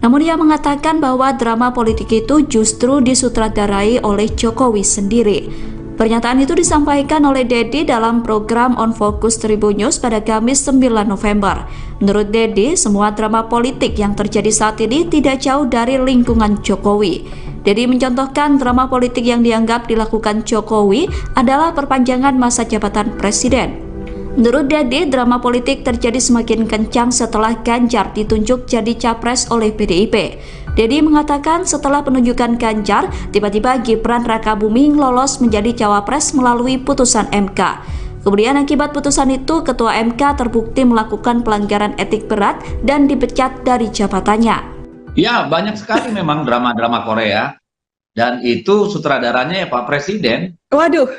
Namun ia mengatakan bahwa drama politik itu justru disutradarai oleh Jokowi sendiri. Pernyataan itu disampaikan oleh Dedi dalam program On Focus Tribun News pada Kamis 9 November. Menurut Dedi, semua drama politik yang terjadi saat ini tidak jauh dari lingkungan Jokowi. Dedi mencontohkan drama politik yang dianggap dilakukan Jokowi adalah perpanjangan masa jabatan presiden. Menurut Dedi, drama politik terjadi semakin kencang setelah Ganjar ditunjuk jadi capres oleh PDIP. Dedi mengatakan setelah penunjukan Ganjar, tiba-tiba Gibran Rakabuming lolos menjadi cawapres melalui putusan MK. Kemudian akibat putusan itu, Ketua MK terbukti melakukan pelanggaran etik berat dan dipecat dari jabatannya. Ya, banyak sekali memang drama-drama Korea. Dan itu sutradaranya ya Pak Presiden. Waduh.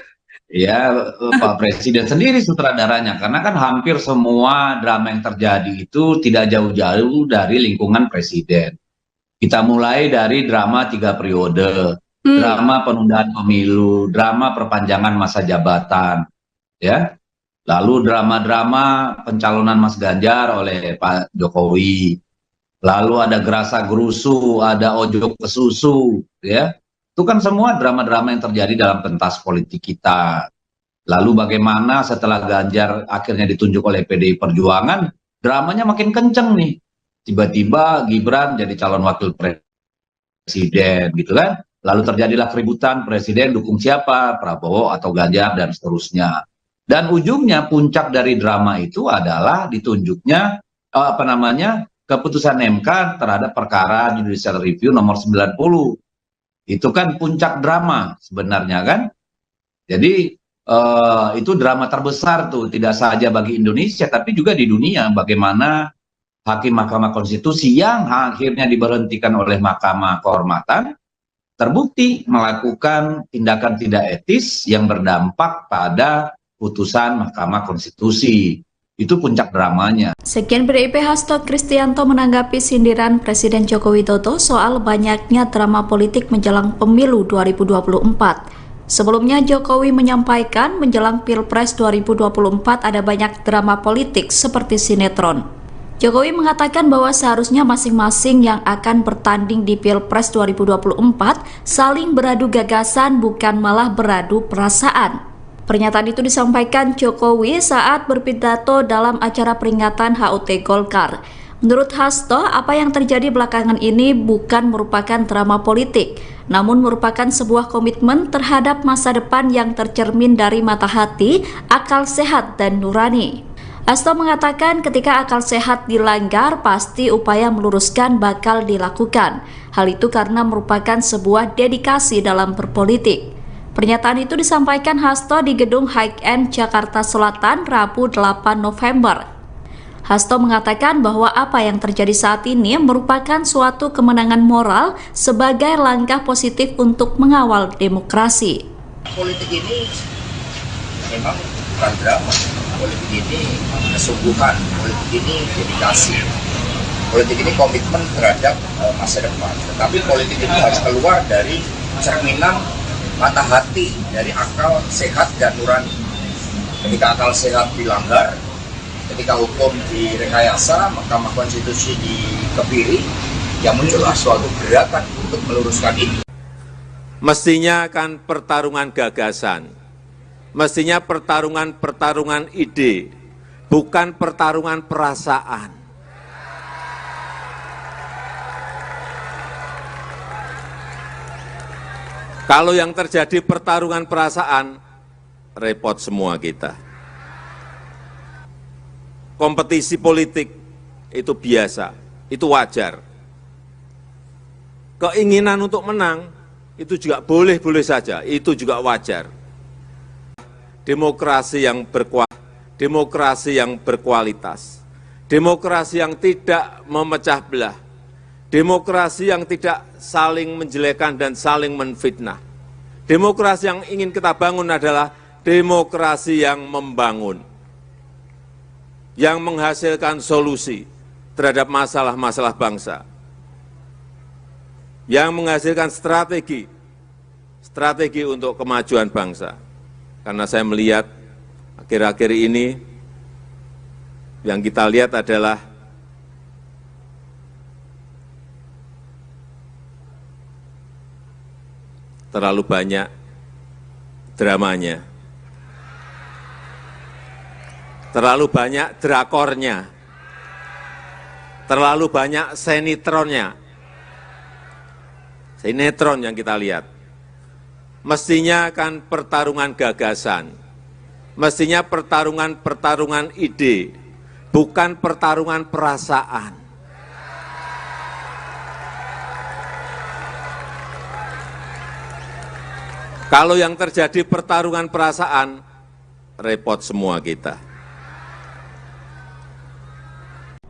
Ya, Pak Presiden sendiri sutradaranya. Karena kan hampir semua drama yang terjadi itu tidak jauh-jauh dari lingkungan Presiden. Kita mulai dari drama 3 periode, drama penundaan pemilu, drama perpanjangan masa jabatan, ya. Lalu drama-drama pencalonan Mas Ganjar oleh Pak Jokowi. Lalu ada gerasa gerusu, ada ojok ke susu, ya. Itu kan semua drama-drama yang terjadi dalam pentas politik kita. Lalu bagaimana setelah Ganjar akhirnya ditunjuk oleh PDI Perjuangan, dramanya makin kenceng nih. Tiba-tiba Gibran jadi calon wakil presiden gitu kan. Lalu terjadilah keributan presiden dukung siapa, Prabowo atau Ganjar dan seterusnya. Dan ujungnya puncak dari drama itu adalah ditunjuknya keputusan MK terhadap perkara judicial review nomor 90. Itu kan puncak drama sebenarnya kan. Jadi itu drama terbesar tuh, tidak saja bagi Indonesia tapi juga di dunia, bagaimana Hakim Mahkamah Konstitusi yang akhirnya diberhentikan oleh Mahkamah Kehormatan terbukti melakukan tindakan tidak etis yang berdampak pada putusan Mahkamah Konstitusi. Itu puncak dramanya. Sekjen PDIP Hasto Kristianto menanggapi sindiran Presiden Joko Widodo soal banyaknya drama politik menjelang pemilu 2024. Sebelumnya Jokowi menyampaikan menjelang Pilpres 2024 ada banyak drama politik seperti sinetron. Jokowi mengatakan bahwa seharusnya masing-masing yang akan bertanding di Pilpres 2024 saling beradu gagasan bukan malah beradu perasaan. Pernyataan itu disampaikan Jokowi saat berpidato dalam acara peringatan HUT Golkar. Menurut Hasto, apa yang terjadi belakangan ini bukan merupakan drama politik, namun merupakan sebuah komitmen terhadap masa depan yang tercermin dari mata hati, akal sehat, dan nurani. Hasto mengatakan ketika akal sehat dilanggar, pasti upaya meluruskan bakal dilakukan. Hal itu karena merupakan sebuah dedikasi dalam berpolitik. Pernyataan itu disampaikan Hasto di Gedung High-End Jakarta Selatan Rabu 8 November. Hasto mengatakan bahwa apa yang terjadi saat ini merupakan suatu kemenangan moral sebagai langkah positif untuk mengawal demokrasi. Politik ini memang bukan drama, politik ini kesungguhan, politik ini dedikasi, politik ini komitmen terhadap masa depan. Tetapi politik ini harus keluar dari cerminan mata hati, dari akal sehat dan nurani. Ketika akal sehat dilanggar, ketika hukum direkayasa, Mahkamah Konstitusi dikebiri, yang muncullah suatu gerakan untuk meluruskan itu. Mestinya kan pertarungan gagasan, Mestinya pertarungan ide, bukan pertarungan perasaan. Kalau yang terjadi pertarungan perasaan, repot semua kita. Kompetisi politik itu biasa, itu wajar. Keinginan untuk menang itu juga boleh-boleh saja, itu juga wajar. Demokrasi yang berkualitas, demokrasi yang tidak memecah belah, demokrasi yang tidak saling menjelekan dan saling menfitnah. Demokrasi yang ingin kita bangun adalah demokrasi yang membangun, yang menghasilkan solusi terhadap masalah-masalah bangsa, yang menghasilkan strategi untuk kemajuan bangsa. Karena saya melihat akhir-akhir ini yang kita lihat adalah terlalu banyak dramanya, terlalu banyak drakornya, terlalu banyak sinetron yang kita lihat. Mestinya kan pertarungan gagasan, mestinya pertarungan ide, bukan pertarungan perasaan. Kalau yang terjadi pertarungan perasaan, repot semua kita.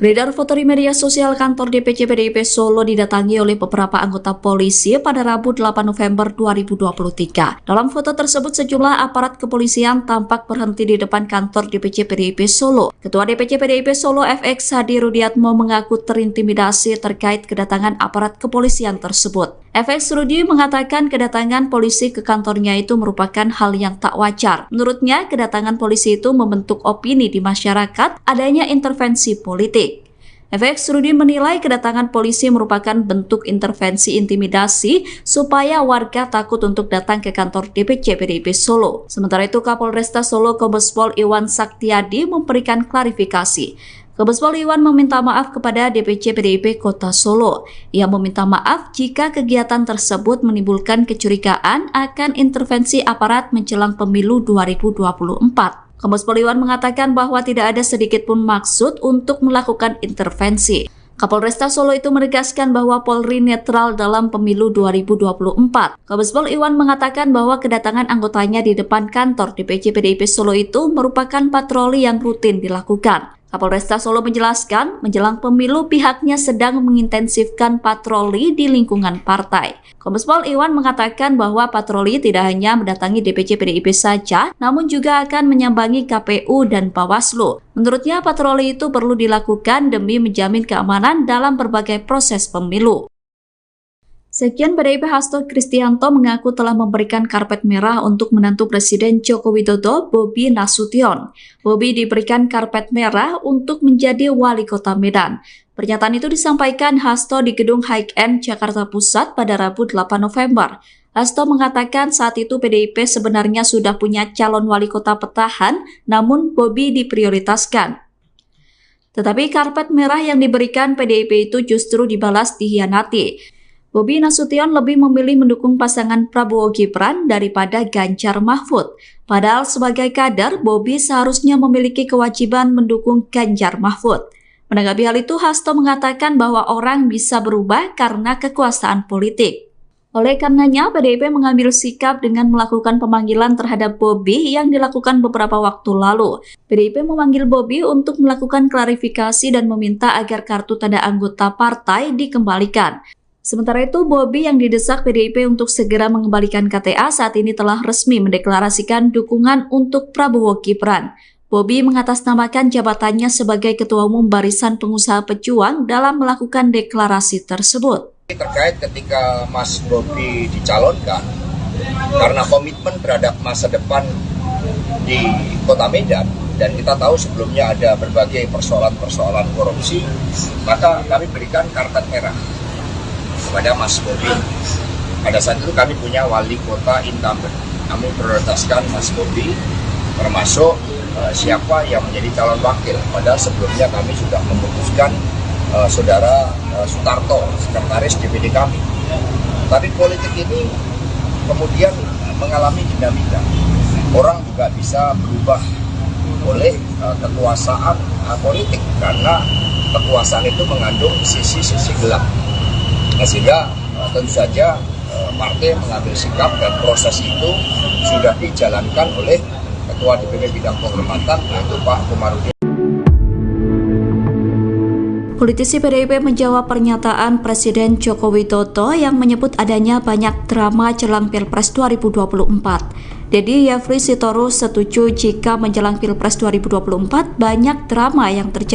Beredar foto di media sosial kantor DPC PDIP Solo didatangi oleh beberapa anggota polisi pada Rabu 8 November 2023. Dalam foto tersebut sejumlah aparat kepolisian tampak berhenti di depan kantor DPC PDIP Solo. Ketua DPC PDIP Solo FX Hadi Rudiatmo mengaku terintimidasi terkait kedatangan aparat kepolisian tersebut. FX Rudi mengatakan kedatangan polisi ke kantornya itu merupakan hal yang tak wajar. Menurutnya, kedatangan polisi itu membentuk opini di masyarakat adanya intervensi politik. FX Rudi menilai kedatangan polisi merupakan bentuk intervensi intimidasi supaya warga takut untuk datang ke kantor DPC PDIP Solo. Sementara itu, Kapolresta Solo Kombes Pol Iwan Saktiadi memberikan klarifikasi. Kombes Pol Iwan meminta maaf kepada DPC PDIP Kota Solo. Ia meminta maaf jika kegiatan tersebut menimbulkan kecurigaan akan intervensi aparat menjelang pemilu 2024. Kombes Pol Iwan mengatakan bahwa tidak ada sedikit pun maksud untuk melakukan intervensi. Kapolresta Solo itu menegaskan bahwa Polri netral dalam pemilu 2024. Kombes Pol Iwan mengatakan bahwa kedatangan anggotanya di depan kantor DPC PDIP Solo itu merupakan patroli yang rutin dilakukan. Kapolresta Solo menjelaskan, menjelang pemilu pihaknya sedang mengintensifkan patroli di lingkungan partai. Kombes Pol Iwan mengatakan bahwa patroli tidak hanya mendatangi DPC PDIP saja, namun juga akan menyambangi KPU dan Bawaslu. Menurutnya patroli itu perlu dilakukan demi menjamin keamanan dalam berbagai proses pemilu. Sekjen PDIP Hasto Kristianto mengaku telah memberikan karpet merah untuk menantu Presiden Joko Widodo, Bobi Nasution. Bobi diberikan karpet merah untuk menjadi wali kota Medan. Pernyataan itu disampaikan Hasto di Gedung High End Jakarta Pusat pada Rabu 8 November. Hasto mengatakan saat itu PDIP sebenarnya sudah punya calon wali kota petahan, namun Bobi diprioritaskan. Tetapi karpet merah yang diberikan PDIP itu justru dibalas dikhianati. Bobi Nasution lebih memilih mendukung pasangan Prabowo Gibran daripada Ganjar Mahfud. Padahal sebagai kader, Bobi seharusnya memiliki kewajiban mendukung Ganjar Mahfud. Menanggapi hal itu, Hasto mengatakan bahwa orang bisa berubah karena kekuasaan politik. Oleh karenanya, PDIP mengambil sikap dengan melakukan pemanggilan terhadap Bobi yang dilakukan beberapa waktu lalu. PDIP memanggil Bobi untuk melakukan klarifikasi dan meminta agar kartu tanda anggota partai dikembalikan. Sementara itu, Bobi yang didesak PDIP untuk segera mengembalikan KTA saat ini telah resmi mendeklarasikan dukungan untuk Prabowo Gibran. Bobi mengatasnamakan jabatannya sebagai Ketua Umum Barisan Pengusaha Pejuang dalam melakukan deklarasi tersebut. Terkait ketika Mas Bobi dicalonkan, karena komitmen terhadap masa depan di Kota Medan, dan kita tahu sebelumnya ada berbagai persoalan-persoalan korupsi, maka kami berikan karpet merah kepada Mas Bobi. Pada saat itu kami punya wali kota incumbent, kami prioritaskan Mas Bobi, termasuk siapa yang menjadi calon wakil. Padahal sebelumnya kami sudah memutuskan Saudara Sutarto, sekretaris DPD kami. Tapi politik ini kemudian mengalami dinamika. Orang juga bisa berubah oleh kekuasaan politik, karena kekuasaan itu mengandung sisi-sisi gelap. Nah, sehingga tentu saja partai mengambil sikap dan proses itu sudah dijalankan oleh Ketua DPP Bidang Penghormatan, yaitu Pak Komarudin. Politisi PDIP menjawab pernyataan Presiden Joko Widodo yang menyebut adanya banyak drama jelang Pilpres 2024. Dedi Yafri Sitorus setuju jika menjelang Pilpres 2024 banyak drama yang terjadi